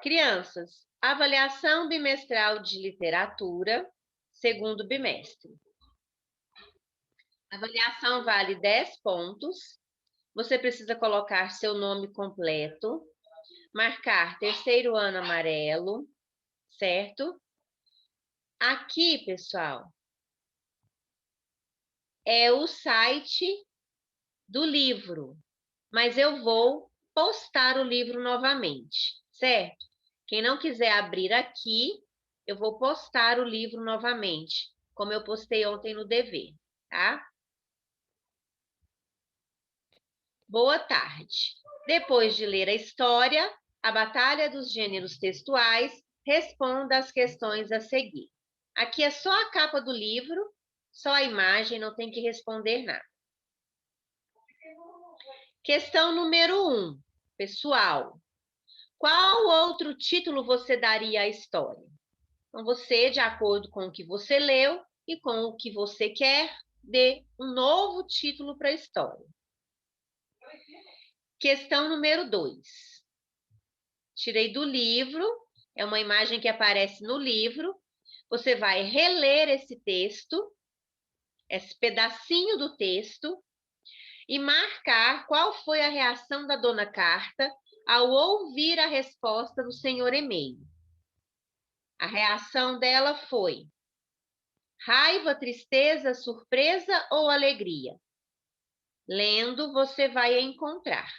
Crianças, avaliação bimestral de literatura, segundo bimestre. A avaliação vale 10 pontos. Você precisa colocar seu nome completo, marcar terceiro ano amarelo, certo? Aqui, pessoal, é o site do livro, mas eu vou postar o livro novamente, certo? Quem não quiser abrir aqui, eu vou postar o livro novamente, como eu postei ontem no dever, tá? Boa tarde. Depois de ler a história, a Batalha dos Gêneros Textuais, responda as questões a seguir. Aqui é só a capa do livro, só a imagem, não tem que responder nada. Questão número 1. Pessoal, qual outro título você daria à história? Então, você, de acordo com o que você leu e com o que você quer, dê um novo título para a história. Questão número 2. Tirei do livro, é uma imagem que aparece no livro. Você vai reler esse texto, esse pedacinho do texto, e marcar qual foi a reação da dona Carta ao ouvir a resposta do senhor e-mail. A reação dela foi raiva, tristeza, surpresa ou alegria? Lendo, você vai encontrar.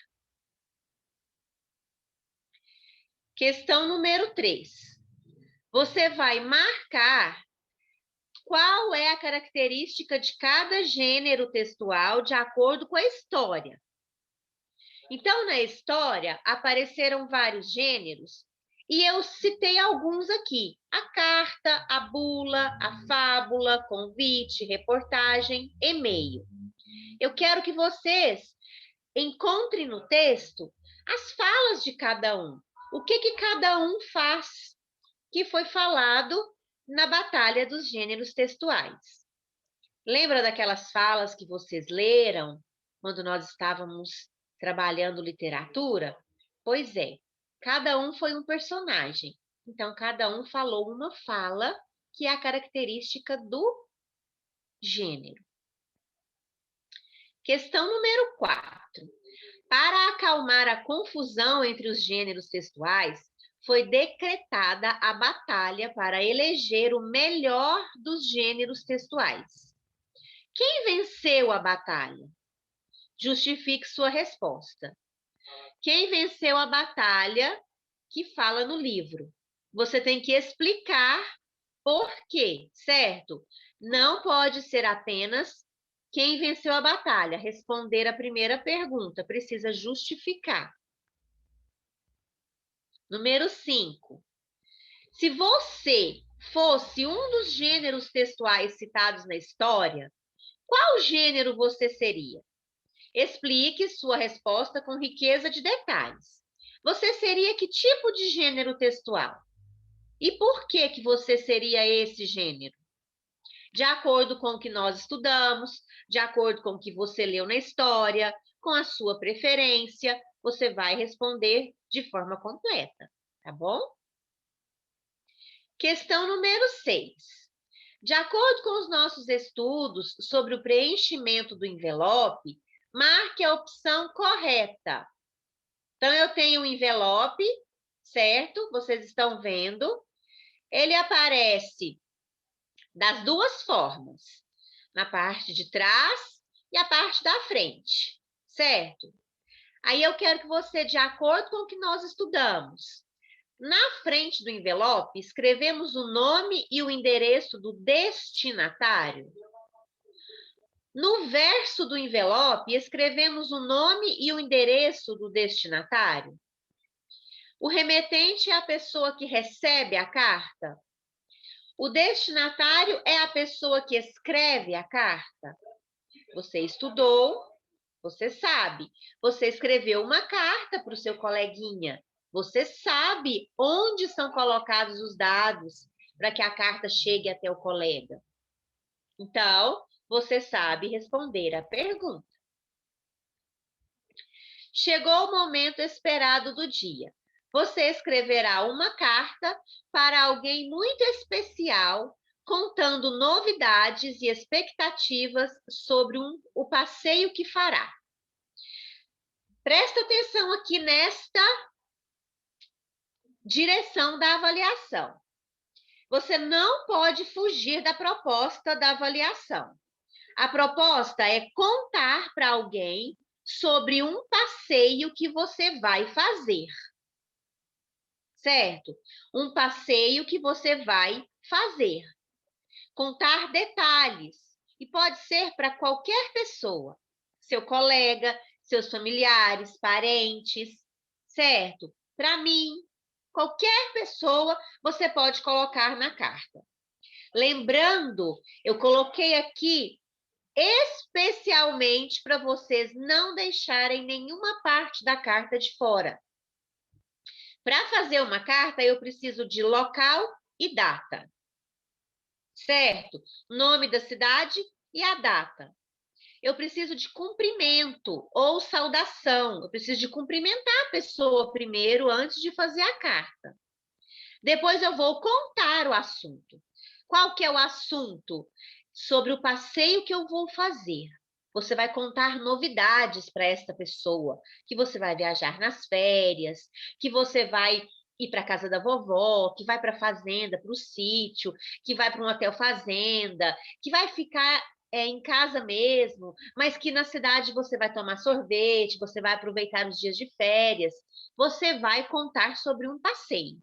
Questão número 3. Você vai marcar qual é a característica de cada gênero textual de acordo com a história. Então, na história, apareceram vários gêneros e eu citei alguns aqui: a carta, a bula, a fábula, convite, reportagem, e-mail. Eu quero que vocês encontrem no texto as falas de cada um. O que cada um faz que foi falado na Batalha dos Gêneros Textuais. Lembra daquelas falas que vocês leram quando nós estávamos trabalhando literatura? Pois é, cada um foi um personagem. Então, cada um falou uma fala que é a característica do gênero. Questão número 4. Para acalmar a confusão entre os gêneros textuais, foi decretada a batalha para eleger o melhor dos gêneros textuais. Quem venceu a batalha? Justifique sua resposta. Quem venceu a batalha que fala no livro? Você tem que explicar por quê, certo? Não pode ser apenas quem venceu a batalha. Responder a primeira pergunta, precisa justificar. Número 5. Se você fosse um dos gêneros textuais citados na história, qual gênero você seria? Explique sua resposta com riqueza de detalhes. Você seria que tipo de gênero textual? E por que você seria esse gênero? De acordo com o que nós estudamos, de acordo com o que você leu na história, com a sua preferência, você vai responder de forma completa, tá bom? Questão número 6. De acordo com os nossos estudos sobre o preenchimento do envelope, marque a opção correta. Então, eu tenho um envelope, certo? Vocês estão vendo. Ele aparece das duas formas, na parte de trás e a parte da frente, certo? Aí eu quero que você, de acordo com o que nós estudamos, na frente do envelope, escrevemos o nome e o endereço do destinatário. No verso do envelope, escrevemos o nome e o endereço do destinatário. O remetente é a pessoa que recebe a carta. O destinatário é a pessoa que escreve a carta. Você estudou, você sabe. Você escreveu uma carta para o seu coleguinha. Você sabe onde são colocados os dados para que a carta chegue até o colega. Então, você sabe responder a pergunta. Chegou o momento esperado do dia. você escreverá uma carta para alguém muito especial, contando novidades e expectativas sobre o passeio que fará. Presta atenção aqui nesta direção da avaliação. Você não pode fugir da proposta da avaliação. A proposta é contar para alguém sobre um passeio que você vai fazer. Certo? Um passeio que você vai fazer. Contar detalhes. E pode ser para qualquer pessoa. Seu colega, seus familiares, parentes. Certo? Para mim, qualquer pessoa você pode colocar na carta. Lembrando, eu coloquei aqui especialmente para vocês não deixarem nenhuma parte da carta de fora. Para fazer uma carta, eu preciso de local e data. Certo? Nome da cidade e a data. Eu preciso de cumprimento ou saudação. Eu preciso de cumprimentar a pessoa primeiro antes de fazer a carta. Depois eu vou contar o assunto. Qual que é o assunto? Sobre o passeio que eu vou fazer. Você vai contar novidades para esta pessoa, que você vai viajar nas férias, que você vai ir para a casa da vovó, que vai para a fazenda, para o sítio, que vai para um hotel fazenda, que vai ficar em casa mesmo, mas que na cidade você vai tomar sorvete, você vai aproveitar os dias de férias. Você vai contar sobre um passeio.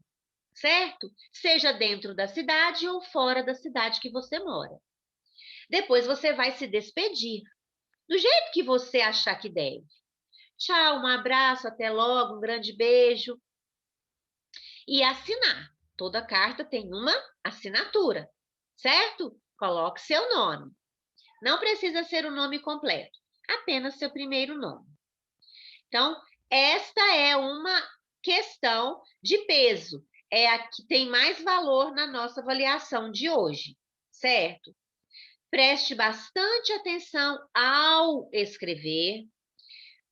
Certo? Seja dentro da cidade ou fora da cidade que você mora. Depois você vai se despedir, do jeito que você achar que deve. Tchau, um abraço, até logo, um grande beijo. E assinar. Toda carta tem uma assinatura, certo? Coloque seu nome. Não precisa ser o nome completo, apenas seu primeiro nome. Então, esta é uma questão de peso. É a que tem mais valor na nossa avaliação de hoje, certo? Preste bastante atenção ao escrever.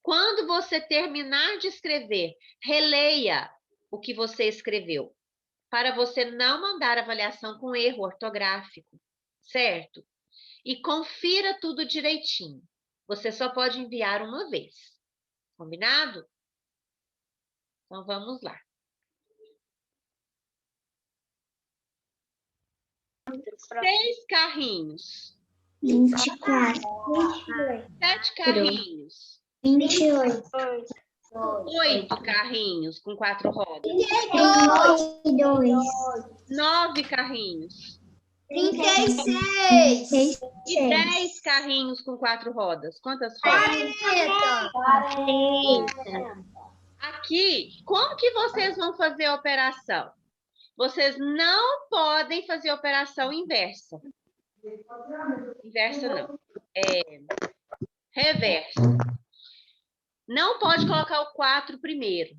Quando você terminar de escrever, releia o que você escreveu, para você não mandar avaliação com erro ortográfico, certo? E confira tudo direitinho. Você só pode enviar uma vez. Combinado? Então, vamos lá. 6 carrinhos. 24, 7 carrinhos. 28, 8 carrinhos com 4 rodas. 32, 9 carrinhos. 36, E 10 carrinhos com 4 rodas. Quantas rodas? 40. Aqui, como que vocês vão fazer a operação? Vocês não podem fazer a operação inversa. Inversa não. Reversa. Não pode colocar o 4 primeiro.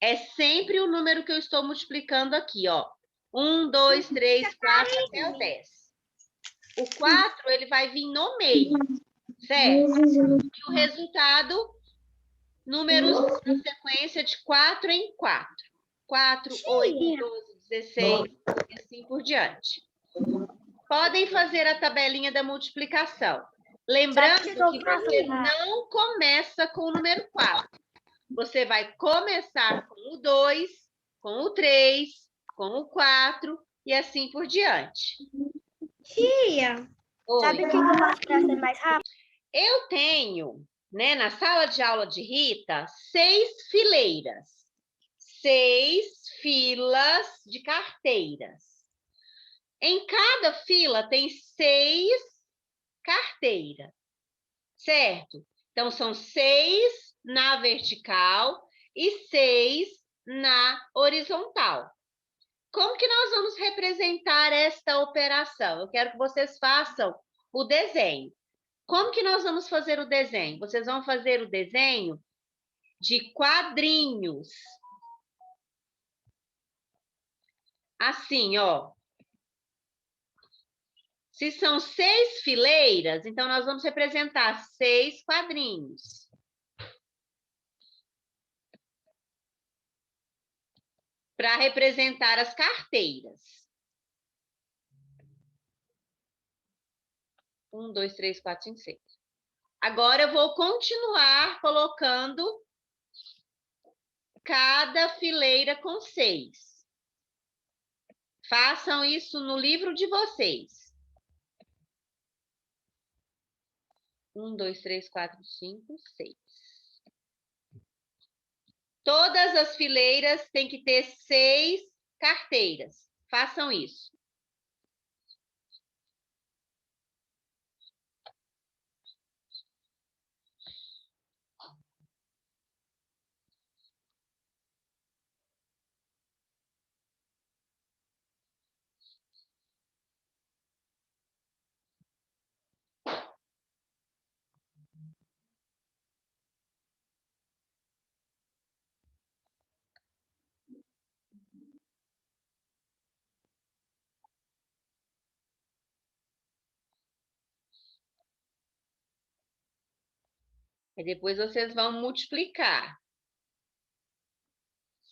É sempre o número que eu estou multiplicando aqui, ó. 1, 2, 3, 4 até o 10. O 4, ele vai vir no meio, certo? E o resultado, números na sequência de 4 em 4. 4, 8, 12, 16 e assim por diante. Podem fazer a tabelinha da multiplicação. Lembrando que você não começa com o número 4. Você vai começar com o 2, com o 3, com o 4 e assim por diante. Tia, sabe o que eu faço para ser mais rápido? Eu tenho, né, na sala de aula de Rita, 6 fileiras. 6 filas de carteiras. Em cada fila tem 6 carteiras, certo? Então, são 6 na vertical e 6 na horizontal. Como que nós vamos representar esta operação? Eu quero que vocês façam o desenho. Como que nós vamos fazer o desenho? Vocês vão fazer o desenho de quadrinhos. Assim, ó. Se são 6 fileiras, então nós vamos representar 6 quadrinhos. para representar as carteiras. 1, 2, 3, 4, 5, 6. Agora eu vou continuar colocando cada fileira com 6. Façam isso no livro de vocês. 1, 2, 3, 4, 5, 6. Todas as fileiras têm que ter 6 carteiras. Façam isso. E depois vocês vão multiplicar.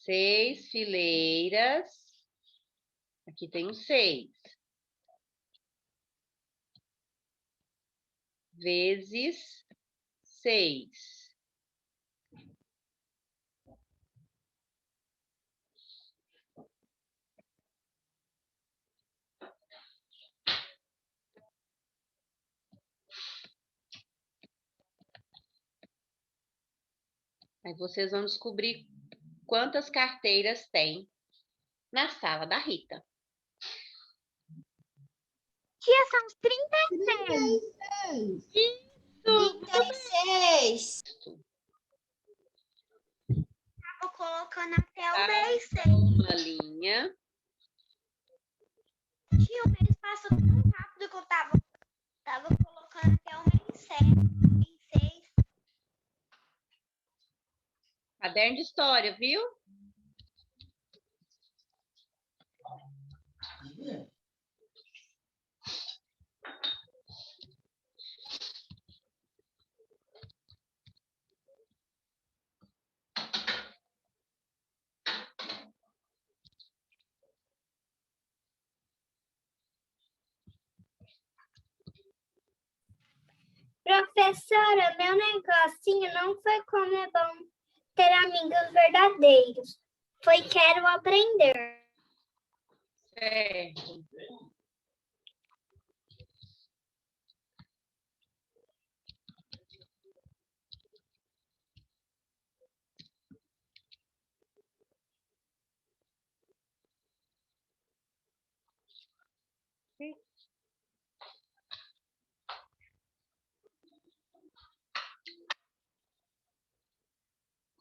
6 fileiras. Aqui tem um 6. Vezes 6. Aí vocês vão descobrir quantas carteiras tem na sala da Rita. Tia, são os 36. 36. Vou colocando até o 36. Uma linha. Tia, o mês passou tão rápido que eu tava colocando até o 26. Caderno de história, viu? Professora, meu negocinho não foi como é bom ter amigos verdadeiros. Foi quero aprender. Certo.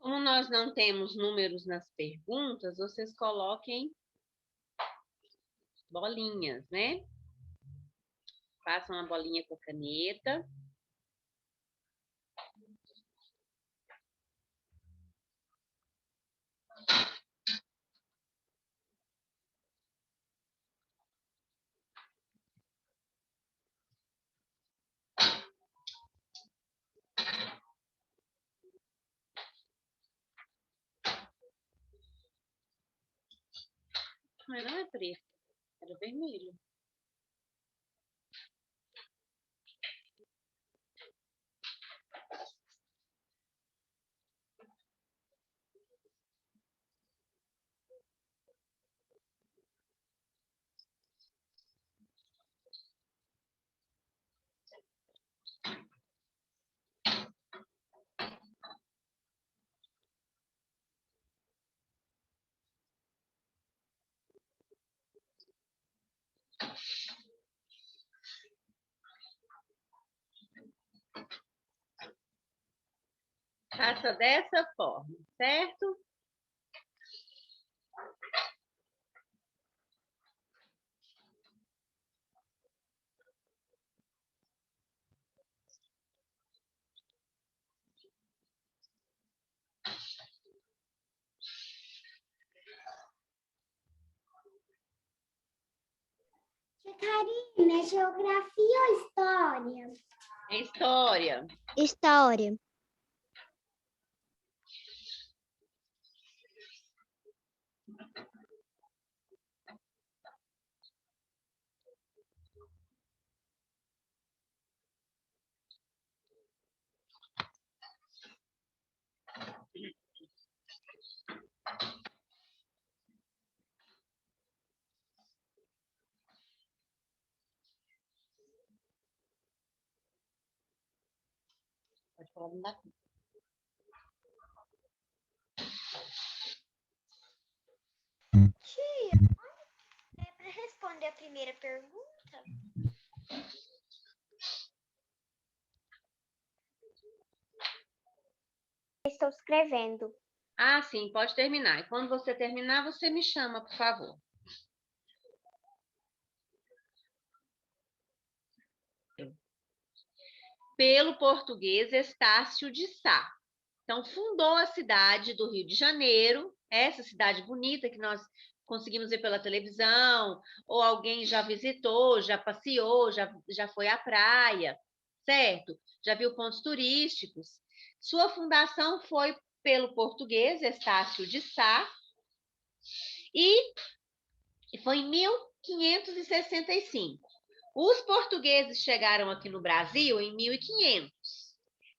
Como nós não temos números nas perguntas, vocês coloquem bolinhas, né? Façam uma bolinha com a caneta. Mas não é preto, era vermelho. Faça dessa forma, certo? Tia Karina, geografia ou história? É história. História. pode falar, não dá conta. Tia, é para responder a primeira pergunta? Estou escrevendo. Ah, sim, pode terminar. E quando você terminar, você me chama, por favor. Pelo português Estácio de Sá. Então, fundou a cidade do Rio de Janeiro, essa cidade bonita que nós conseguimos ver pela televisão, ou alguém já visitou, já passeou, já foi à praia, certo? Já viu pontos turísticos. Sua fundação foi pelo português Estácio de Sá e foi em 1565. Os portugueses chegaram aqui no Brasil em 1500.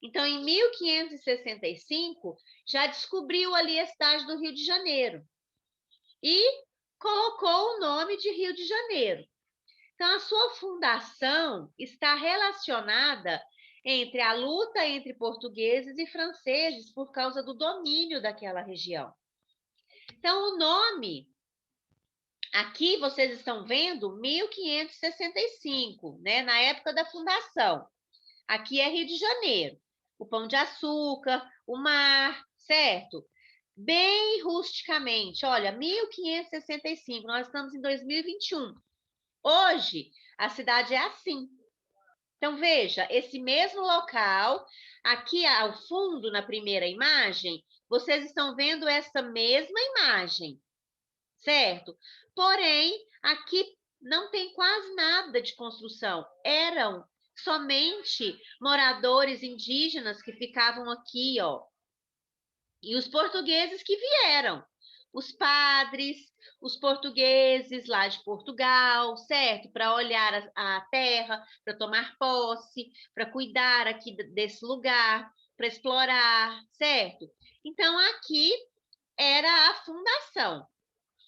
Então, em 1565, já descobriu ali a cidade do Rio de Janeiro e colocou o nome de Rio de Janeiro. Então, a sua fundação está relacionada entre a luta entre portugueses e franceses por causa do domínio daquela região. Então, o nome, aqui vocês estão vendo 1565, né, na época da fundação. Aqui é Rio de Janeiro. O Pão de Açúcar, o mar, certo? Bem rusticamente, olha, 1565, nós estamos em 2021. Hoje, a cidade é assim. Então, veja, esse mesmo local, aqui ao fundo, na primeira imagem, vocês estão vendo essa mesma imagem, certo? Porém, aqui não tem quase nada de construção. Eram somente moradores indígenas que ficavam aqui, ó. E os portugueses que vieram. Os padres, os portugueses lá de Portugal, certo? Para olhar a terra, para tomar posse, para cuidar aqui desse lugar, para explorar, certo? Então, aqui era a fundação.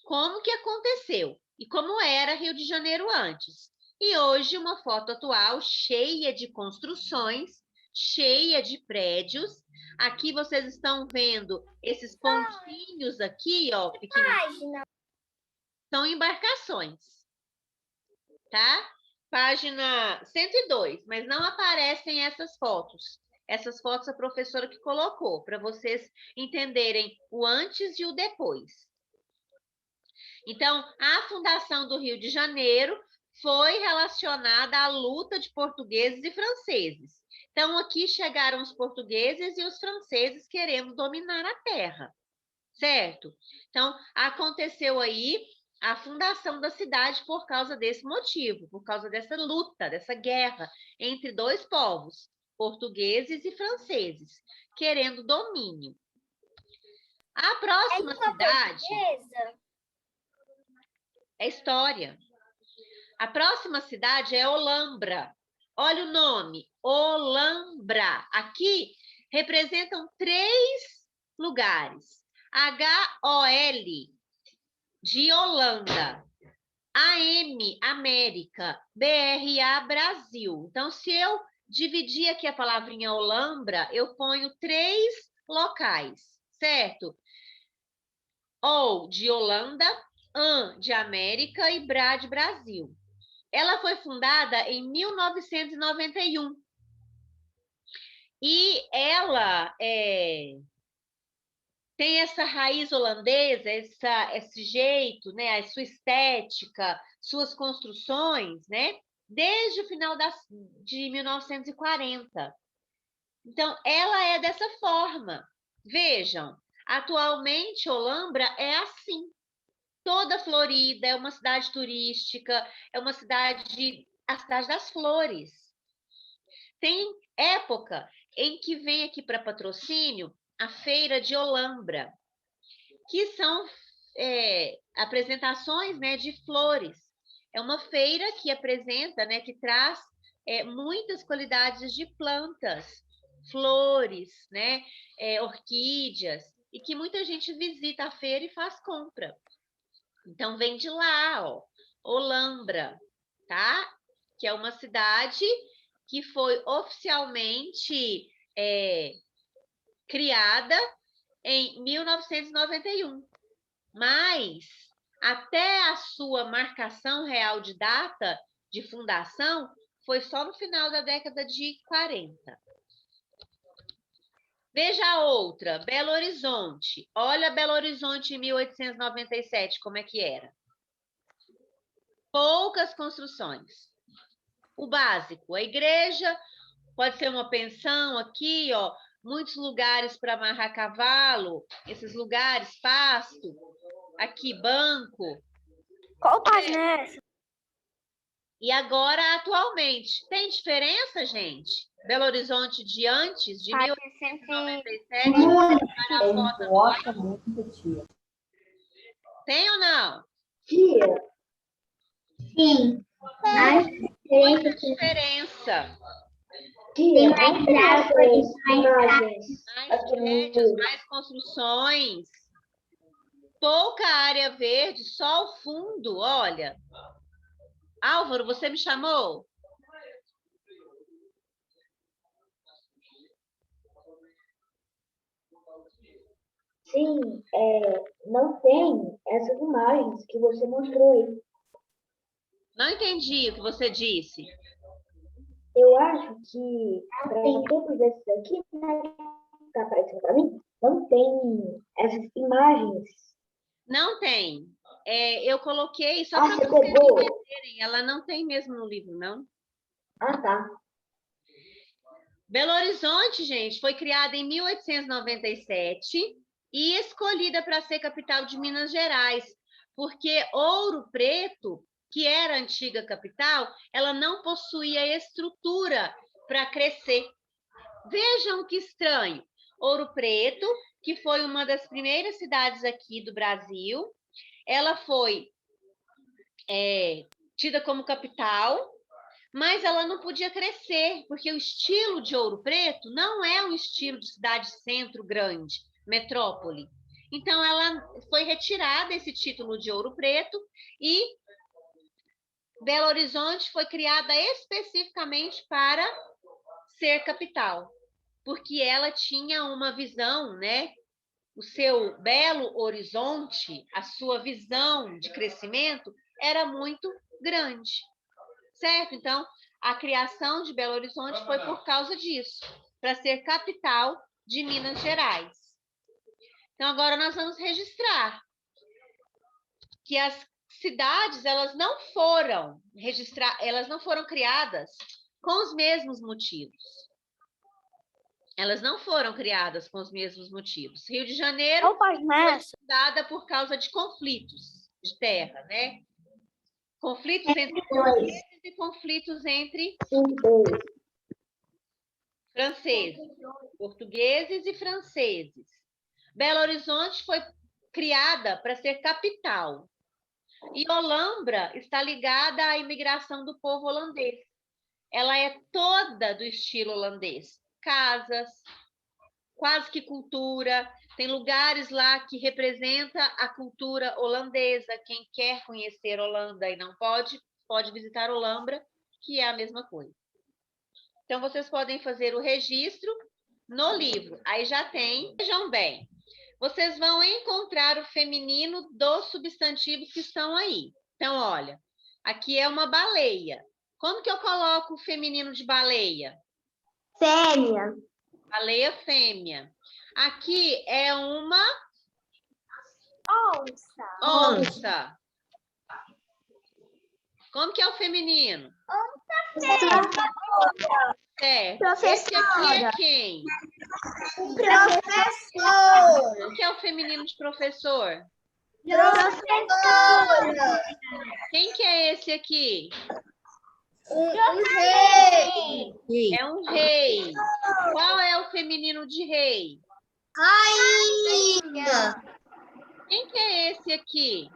Como que aconteceu? E como era Rio de Janeiro antes? E hoje uma foto atual cheia de construções, cheia de prédios. Aqui vocês estão vendo esses pontinhos aqui, ó, pequenininhos, são embarcações, tá? Página 102, mas não aparecem essas fotos. Essas fotos a professora que colocou, para vocês entenderem o antes e o depois. Então, a fundação do Rio de Janeiro foi relacionada à luta de portugueses e franceses. Então, aqui chegaram os portugueses e os franceses querendo dominar a terra, certo? Então, aconteceu aí a fundação da cidade por causa desse motivo, por causa dessa luta, dessa guerra entre dois povos, portugueses e franceses, querendo domínio. A próxima cidade é história. A próxima cidade é Olambra. Olha o nome, Olambra. Aqui representam 3 lugares. H-O-L, de Holanda. A-M, América. B-R-A, Brasil. Então, se eu dividir aqui a palavrinha Olambra, eu ponho 3 locais, certo? Ou de Holanda, An de América e Bra de Brasil. Ela foi fundada em 1991. E ela tem essa raiz holandesa, esse jeito, né, a sua estética, suas construções, né, desde o final de 1940. Então, ela é dessa forma. Vejam, atualmente Olambra é assim. Toda florida, é uma cidade turística, é uma cidade, a cidade das flores. Tem época em que vem aqui para patrocínio a Feira de Olambra, que são apresentações, né, de flores. É uma feira que apresenta, né, que traz muitas qualidades de plantas, flores, né, orquídeas, e que muita gente visita a feira e faz compra. Então, vem de lá, ó, Olambra, tá? Que é uma cidade que foi oficialmente criada em 1991. Mas, até a sua marcação real de data de fundação, foi só no final da década de 40. Veja a outra, Belo Horizonte. Olha Belo Horizonte em 1897, como é que era. Poucas construções. O básico, a igreja, pode ser uma pensão aqui, ó, muitos lugares para amarrar cavalo, esses lugares, pasto, aqui, banco. Qual página é essa? E agora, atualmente, tem diferença, gente? Belo Horizonte de antes, de 1897, para a foto atual? Tem ou não? Tia. Sim. Muita diferença. Tem mais Mais prédios, mais construções. Pouca área verde, só o fundo, olha. Álvaro, você me chamou? Sim, não tem essas imagens que você mostrou aí. Não entendi o que você disse. Eu acho que para todos esses aqui, né, que está aparecendo para mim, não tem essas imagens. Não tem. Eu coloquei só para você vocês pegou? entenderem. Ela não tem mesmo no livro, não. Ah, tá. Belo Horizonte, gente, foi criada em 1897 e escolhida para ser capital de Minas Gerais, porque Ouro Preto, que era a antiga capital, ela não possuía estrutura para crescer. Vejam que estranho. Ouro Preto, que foi uma das primeiras cidades aqui do Brasil, ela foi tida como capital, mas ela não podia crescer, porque o estilo de Ouro Preto não é um estilo de cidade-centro grande, metrópole. Então, ela foi retirada esse título de Ouro Preto e Belo Horizonte foi criada especificamente para ser capital, porque ela tinha uma visão, né? O seu Belo Horizonte, a sua visão de crescimento era muito grande. Certo? Então, a criação de Belo Horizonte foi por causa disso, para ser capital de Minas Gerais. Então, agora nós vamos registrar que as cidades, elas não foram criadas com os mesmos motivos. Elas não foram criadas com os mesmos motivos. Rio de Janeiro foi fundada por causa de conflitos de terra, né? Conflitos entre portugueses e conflitos entre franceses, portugueses e franceses. Belo Horizonte foi criada para ser capital. E Olambra está ligada à imigração do povo holandês. Ela é toda do estilo holandês. Casas, quase que cultura. Tem lugares lá que representa a cultura holandesa. Quem quer conhecer Holanda e não pode visitar Olambra, que é a mesma coisa. Então, vocês podem fazer o registro no livro. Aí já tem. Vejam bem, vocês vão encontrar o feminino dos substantivos que estão aí. Então, olha, aqui é uma baleia. Como que eu coloco o feminino de baleia? Fêmea. Baleia fêmea. Aqui é uma onça. Como que é o feminino? Certo. Professora. Esse aqui é quem? Professor. Como que é o feminino de professor? Professora. Quem que é esse aqui? Rei. É um rei. Qual é o feminino de rei? Rainha. Quem que é esse aqui?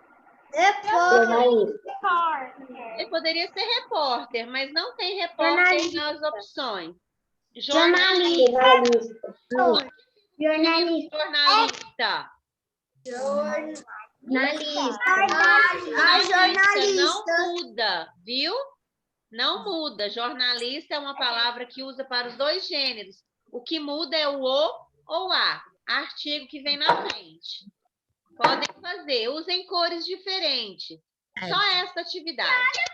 Ele poderia ser repórter, mas não tem repórter nas opções. Jornalista. Jornalista. Não muda, viu? Não muda. Jornalista é uma palavra que usa para os dois gêneros, O que muda é o ou a, artigo que vem na frente. Podem fazer, usem cores diferentes. Só essa atividade.